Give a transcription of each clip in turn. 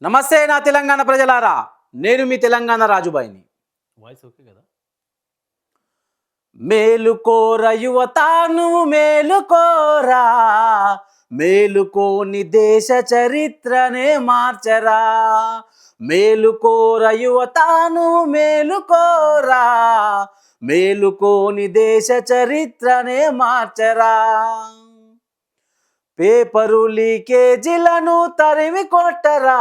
నమస్తే నా తెలంగాణ ప్రజలారా, నేను మీ తెలంగాణ రాజుబాయిని. వాయిస్ ఓకే కదా? మేలుకోర యువత నువ్వు మేలుకోరా, మేలుకోని దేశ చరిత్రనే మార్చరా. మేలుకోర యువత నువ్వు మేలుకోరా, మేలుకోని దేశ చరిత్రనే మార్చరా. పేపరు లీకేజీలను తరిమి కొట్టరా,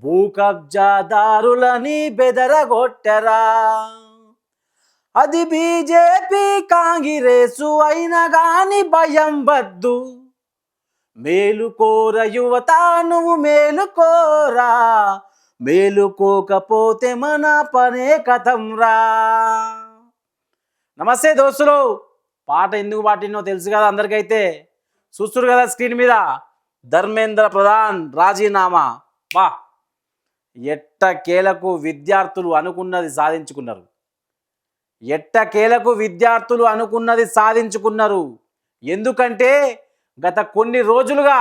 భూ కబ్జాదారులని బెదరగొట్టరా. అది బీజేపీ కాంగ్రెసు అయినా గాని భయం వద్దు. మేలుకోర యువత నువ్వు మేలుకోరా, మేలుకోకపోతే మన పనే కథం రా. నమస్తే దోస్తులు, పాట ఎందుకు పాటినో తెలుసు కదా అందరికైతే. చూస్తున్నారు కదా స్క్రీన్ మీద, ధర్మేంద్ర ప్రధాన్ రాజీనామా. వా, ఎట్టకేలకు విద్యార్థులు అనుకున్నది సాధించుకున్నారు. ఎట్టకేలకు విద్యార్థులు అనుకున్నది సాధించుకున్నారు. ఎందుకంటే గత కొన్ని రోజులుగా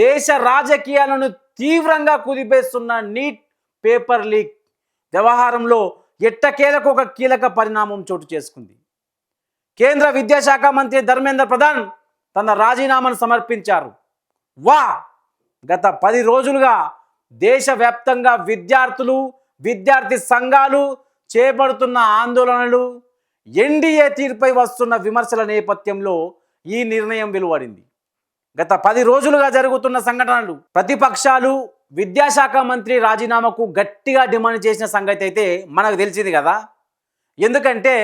దేశ రాజకీయాలను తీవ్రంగా కుదిపేస్తున్న నీట్ పేపర్ లీక్ వ్యవహారంలో ఎట్టకేలకు ఒక కీలక పరిణామం చోటు చేసుకుంది. కేంద్ర విద్యాశాఖ మంత్రి ధర్మేంద్ర ప్రధాన్ తన రాజీనామాను సమర్పించారు. వా, గత 10 రోజులుగా దేశవ్యాప్తంగా విద్యార్థులు, విద్యార్థి సంఘాలు చేపడుతున్న ఆందోళనలు, ఎన్డీఏ తీరుపై వస్తున్న విమర్శల నేపథ్యంలో ఈ నిర్ణయం వెలువడింది. గత 10 రోజులుగా జరుగుతున్న సంఘటనలు, ప్రతిపక్షాలు విద్యాశాఖ మంత్రి రాజీనామాకు గట్టిగా డిమాండ్ చేసిన సంగతి అయితే మనకు తెలిసింది కదా. ఎందుకంటే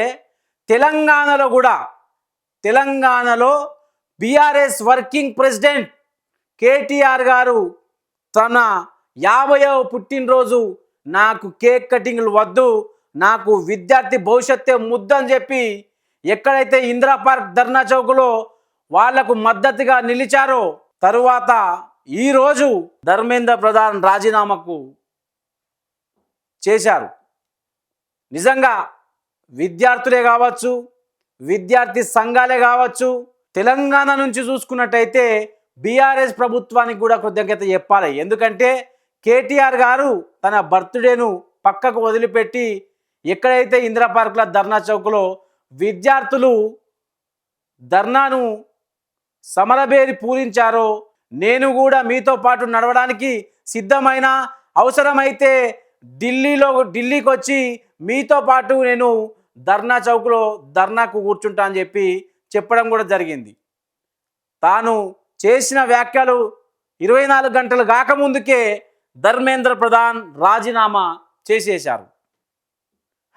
తెలంగాణలో బీఆర్ఎస్ వర్కింగ్ ప్రెసిడెంట్ కేటీఆర్ గారు తన 50వ పుట్టినరోజు నాకు కేక్ కటింగ్లు వద్దు, నాకు విద్యార్థి భవిష్యత్తే ముద్దని చెప్పి ఎక్కడైతే ఇందిరా పార్క్ ధర్నా చౌక్లో వాళ్లకు మద్దతుగా నిలిచారో, తరువాత ఈరోజు ధర్మేంద్ర ప్రధాన్ రాజీనామాకు చేశారు. నిజంగా విద్యార్థులే కావచ్చు, విద్యార్థి సంఘాలే కావచ్చు, తెలంగాణ నుంచి చూసుకున్నట్టయితే బీఆర్ఎస్ ప్రభుత్వానికి కూడా కృతజ్ఞత చెప్పాలి. ఎందుకంటే కేటీఆర్ గారు తన బర్త్డేను పక్కకు వదిలిపెట్టి ఎక్కడైతే ఇందిరా పార్క్ల ధర్నా చౌక్లో విద్యార్థులు ధర్నాను సమరబేరి పూరించారో, నేను కూడా మీతో పాటు నడవడానికి సిద్ధమైన, అవసరమైతే ఢిల్లీకి వచ్చి మీతో పాటు నేను ధర్నా చౌక్లో ధర్నాకు కూర్చుంటా అని చెప్పి చెప్పడం కూడా జరిగింది. తాను చేసిన వ్యాఖ్యలు 24 గంటలు కాకముందుకే ధర్మేంద్ర ప్రధాన్ రాజీనామా చేసేశారు.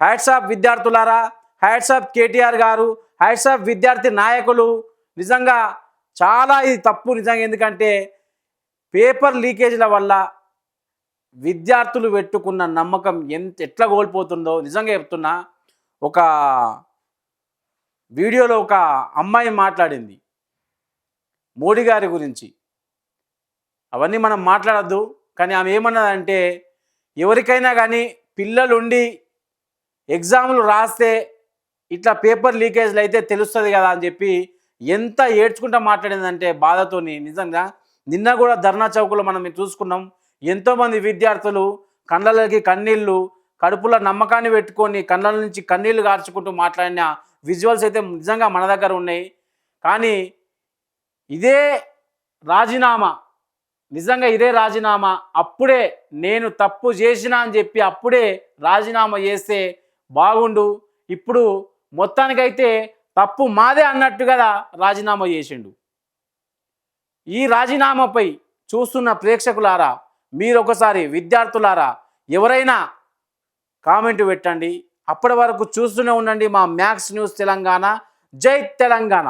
హ్యాట్స్ ఆఫ్ విద్యార్థులారా, హ్యాట్స్ ఆఫ్ కేటీఆర్ గారు, హ్యాట్స్ ఆఫ్ విద్యార్థి నాయకులు. నిజంగా చాలా ఇది తప్పు నిజంగా. ఎందుకంటే పేపర్ లీకేజీల వల్ల విద్యార్థులు పెట్టుకున్న నమ్మకం ఎట్లా కోల్పోతుందో నిజంగా చెప్తున్నా. ఒక వీడియోలో ఒక అమ్మాయి మాట్లాడింది మోడీ గారి గురించి. అవన్నీ మనం మాట్లాడద్దు, కానీ ఆమె ఏమన్నదంటే, ఎవరికైనా కానీ పిల్లలుండి ఎగ్జామ్లు రాస్తే ఇట్లా పేపర్ లీకేజ్లు అయితే తెలుస్తుంది కదా అని చెప్పి ఎంత ఏడ్చుకుంటా మాట్లాడిందంటే బాధతోని. నిజంగా నిన్న కూడా ధర్నా చౌక్లో మనం చూసుకున్నాం. ఎంతోమంది విద్యార్థులు కళ్ళకి కన్నీళ్ళు, కడుపులో నమ్మకాన్ని పెట్టుకొని కళ్ళ నుంచి కన్నీళ్లు కార్చుకుంటూ మాట్లాడిన విజువల్స్ అయితే నిజంగా మన దగ్గర ఉన్నాయి. కానీ ఇదే రాజీనామా, నిజంగా ఇదే రాజీనామా అప్పుడే నేను తప్పు చేసిన అని చెప్పి అప్పుడే రాజీనామా చేస్తే బాగుండు. ఇప్పుడు మొత్తానికైతే తప్పు మాదే అన్నట్టు కదా రాజీనామా చేసిండు. ఈ రాజీనామాపై చూస్తున్న ప్రేక్షకులారా, మీరు ఒకసారి విద్యార్థులారా ఎవరైనా కామెంట్ పెట్టండి. అప్పటి వరకు చూస్తూనే ఉండండి మా మ్యాక్స్ న్యూస్ తెలంగాణ. జై తెలంగాణ.